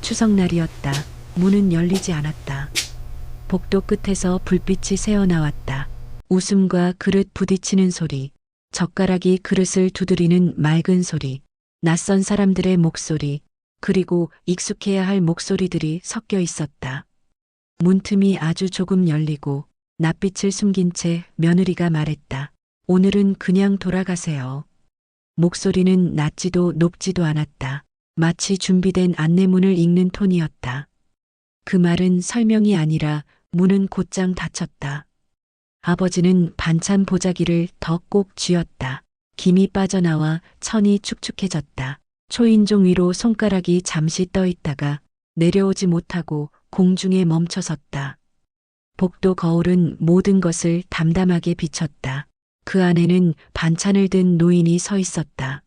추석날이었다. 문은 열리지 않았다. 복도 끝에서 불빛이 새어나왔다. 웃음과 그릇 부딪히는 소리, 젓가락이 그릇을 두드리는 맑은 소리, 낯선 사람들의 목소리, 그리고 익숙해야 할 목소리들이 섞여 있었다. 문틈이 아주 조금 열리고 낯빛을 숨긴 채 며느리가 말했다. 오늘은 그냥 돌아가세요. 목소리는 낮지도 높지도 않았다. 마치 준비된 안내문을 읽는 톤이었다. 그 말은 설명이 아니라 문은 곧장 닫혔다. 아버지는 반찬 보자기를 더 꼭 쥐었다. 김이 빠져나와 천이 축축해졌다. 초인종 위로 손가락이 잠시 떠 있다가 내려오지 못하고 공중에 멈춰섰다. 복도 거울은 모든 것을 담담하게 비쳤다. 그 안에는 반찬을 든 노인이 서 있었다.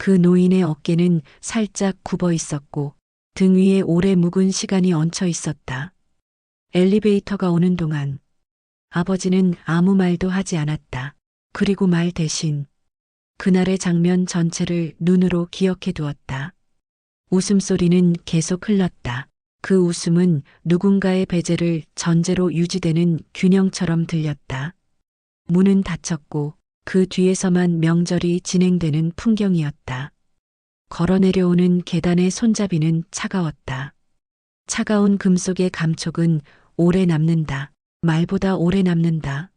그 노인의 어깨는 살짝 굽어 있었고 등 위에 오래 묵은 시간이 얹혀 있었다. 엘리베이터가 오는 동안 아버지는 아무 말도 하지 않았다. 그리고 말 대신 그날의 장면 전체를 눈으로 기억해 두었다. 웃음소리는 계속 흘렀다. 그 웃음은 누군가의 배제를 전제로 유지되는 균형처럼 들렸다. 문은 닫혔고 그 뒤에서만 명절이 진행되는 풍경이었다. 걸어 내려오는 계단의 손잡이는 차가웠다. 차가운 금속의 감촉은 오래 남는다. 말보다 오래 남는다.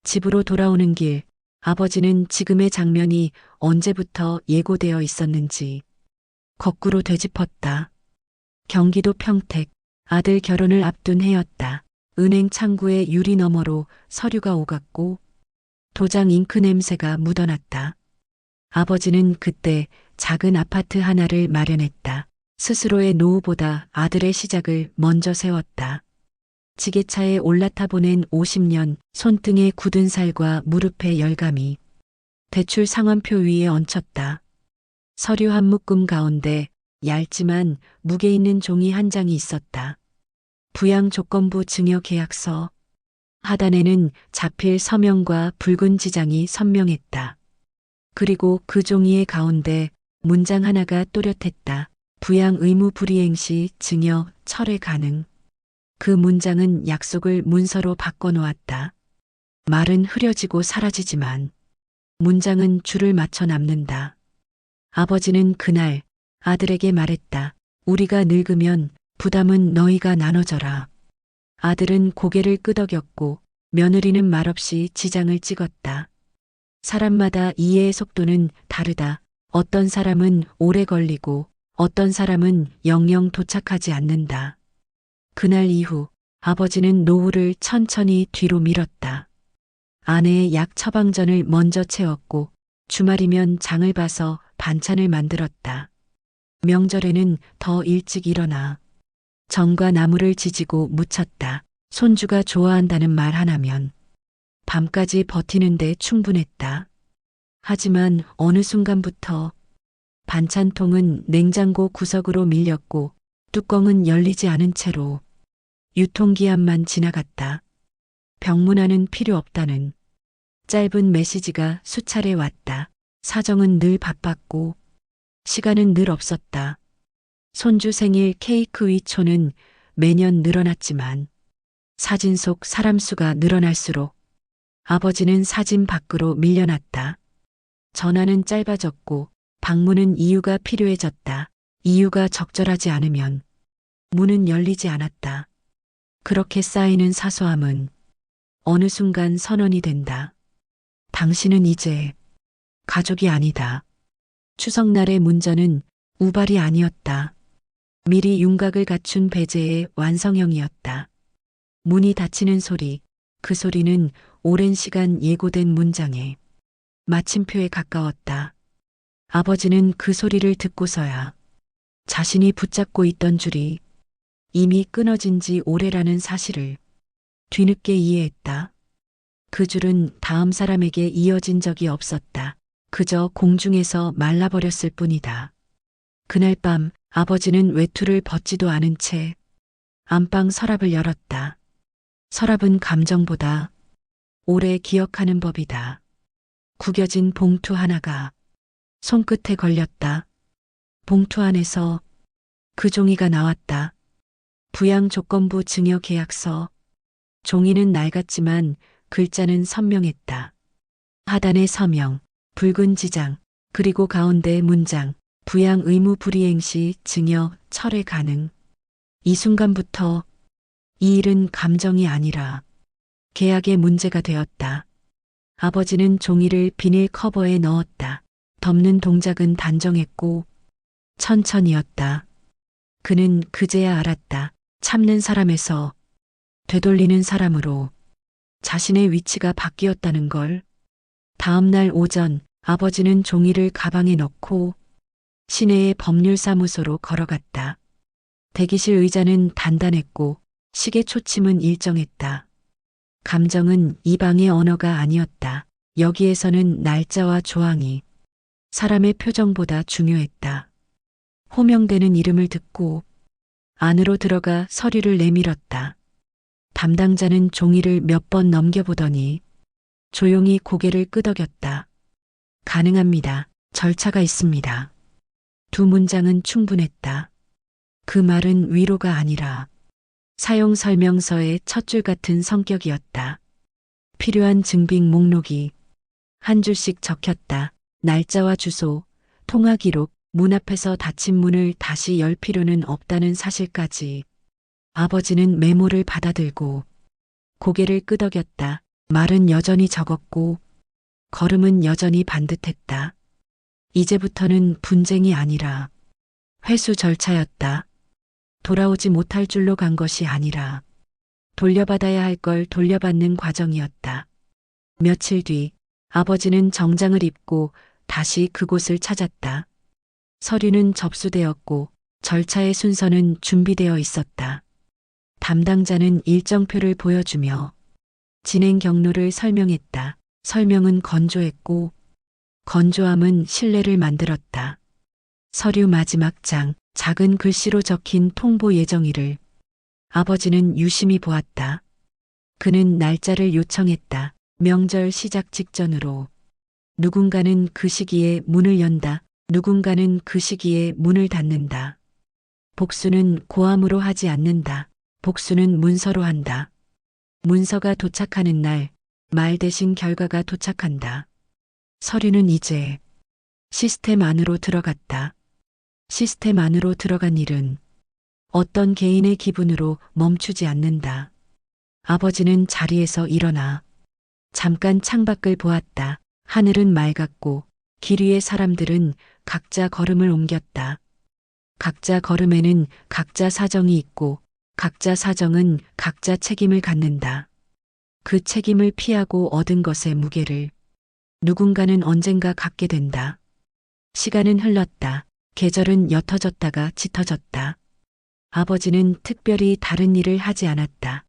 집으로 돌아오는 길, 아버지는 지금의 장면이 언제부터 예고되어 있었는지 거꾸로 되짚었다. 경기도 평택, 아들 결혼을 앞둔 해였다. 은행 창구의 유리 너머로 서류가 오갔고 도장 잉크 냄새가 묻어났다. 아버지는 그때 작은 아파트 하나를 마련했다. 스스로의 노후보다 아들의 시작을 먼저 세웠다. 지게차에 올라타 보낸 50년, 손등에 굳은 살과 무릎의 열감이 대출 상환표 위에 얹혔다. 서류 한 묶음 가운데 얇지만 무게 있는 종이 한 장이 있었다. 부양 조건부 증여 계약서. 하단에는 자필 서명과 붉은 지장이 선명했다. 그리고 그 종이의 가운데 문장 하나가 또렷했다. 부양 의무 불이행 시 증여 철회 가능. 그 문장은 약속을 문서로 바꿔놓았다. 말은 흐려지고 사라지지만 문장은 줄을 맞춰 남는다. 아버지는 그날 아들에게 말했다. 우리가 늙으면 부담은 너희가 나눠져라. 아들은 고개를 끄덕였고 며느리는 말없이 지장을 찍었다. 사람마다 이해의 속도는 다르다. 어떤 사람은 오래 걸리고 어떤 사람은 영영 도착하지 않는다. 그날 이후 아버지는 노후를 천천히 뒤로 밀었다. 아내의 약 처방전을 먼저 채웠고 주말이면 장을 봐서 반찬을 만들었다. 명절에는 더 일찍 일어나 전과 나물을 지지고 무쳤다. 손주가 좋아한다는 말 하나면 밤까지 버티는데 충분했다. 하지만 어느 순간부터 반찬통은 냉장고 구석으로 밀렸고 뚜껑은 열리지 않은 채로 유통기한만 지나갔다. 병문안은 필요 없다는 짧은 메시지가 수차례 왔다. 사정은 늘 바빴고 시간은 늘 없었다. 손주 생일 케이크 위초는 매년 늘어났지만 사진 속 사람 수가 늘어날수록 아버지는 사진 밖으로 밀려났다. 전화는 짧아졌고 방문은 이유가 필요해졌다. 이유가 적절하지 않으면 문은 열리지 않았다. 그렇게 쌓이는 사소함은 어느 순간 선언이 된다. 당신은 이제 가족이 아니다. 추석날의 문전은 우발이 아니었다. 미리 윤곽을 갖춘 배제의 완성형이었다. 문이 닫히는 소리, 그 소리는 오랜 시간 예고된 문장의 마침표에 가까웠다. 아버지는 그 소리를 듣고서야 자신이 붙잡고 있던 줄이 이미 끊어진 지 오래라는 사실을 뒤늦게 이해했다. 그 줄은 다음 사람에게 이어진 적이 없었다. 그저 공중에서 말라버렸을 뿐이다. 그날 밤 아버지는 외투를 벗지도 않은 채 안방 서랍을 열었다. 서랍은 감정보다 오래 기억하는 법이다. 구겨진 봉투 하나가 손끝에 걸렸다. 봉투 안에서 그 종이가 나왔다. 부양 조건부 증여 계약서. 종이는 낡았지만 글자는 선명했다. 하단의 서명, 붉은 지장, 그리고 가운데 문장, 부양 의무 불이행 시 증여 철회 가능. 이 순간부터 이 일은 감정이 아니라 계약의 문제가 되었다. 아버지는 종이를 비닐 커버에 넣었다. 덮는 동작은 단정했고 천천히였다. 그는 그제야 알았다. 참는 사람에서 되돌리는 사람으로 자신의 위치가 바뀌었다는 걸. 다음 날 오전 아버지는 종이를 가방에 넣고 시내의 법률사무소로 걸어갔다. 대기실 의자는 단단했고 시계 초침은 일정했다. 감정은 이 방의 언어가 아니었다. 여기에서는 날짜와 조항이 사람의 표정보다 중요했다. 호명되는 이름을 듣고 안으로 들어가 서류를 내밀었다. 담당자는 종이를 몇 번 넘겨보더니 조용히 고개를 끄덕였다. 가능합니다. 절차가 있습니다. 두 문장은 충분했다. 그 말은 위로가 아니라 사용 설명서의 첫 줄 같은 성격이었다. 필요한 증빙 목록이 한 줄씩 적혔다. 날짜와 주소, 통화 기록, 문 앞에서 닫힌 문을 다시 열 필요는 없다는 사실까지. 아버지는 메모를 받아들고 고개를 끄덕였다. 말은 여전히 적었고 걸음은 여전히 반듯했다. 이제부터는 분쟁이 아니라 회수 절차였다. 돌아오지 못할 줄로 간 것이 아니라 돌려받아야 할 걸 돌려받는 과정이었다. 며칠 뒤 아버지는 정장을 입고 다시 그곳을 찾았다. 서류는 접수되었고 절차의 순서는 준비되어 있었다. 담당자는 일정표를 보여주며 진행 경로를 설명했다. 설명은 건조했고 건조함은 신뢰를 만들었다. 서류 마지막 장, 작은 글씨로 적힌 통보 예정일을 아버지는 유심히 보았다. 그는 날짜를 요청했다. 명절 시작 직전으로. 누군가는 그 시기에 문을 연다. 누군가는 그 시기에 문을 닫는다. 복수는 고함으로 하지 않는다. 복수는 문서로 한다. 문서가 도착하는 날, 말 대신 결과가 도착한다. 서류는 이제 시스템 안으로 들어갔다. 시스템 안으로 들어간 일은 어떤 개인의 기분으로 멈추지 않는다. 아버지는 자리에서 일어나 잠깐 창밖을 보았다. 하늘은 맑았고 길 위의 사람들은 각자 걸음을 옮겼다. 각자 걸음에는 각자 사정이 있고 각자 사정은 각자 책임을 갖는다. 그 책임을 피하고 얻은 것의 무게를 누군가는 언젠가 갖게 된다. 시간은 흘렀다. 계절은 옅어졌다가 짙어졌다. 아버지는 특별히 다른 일을 하지 않았다.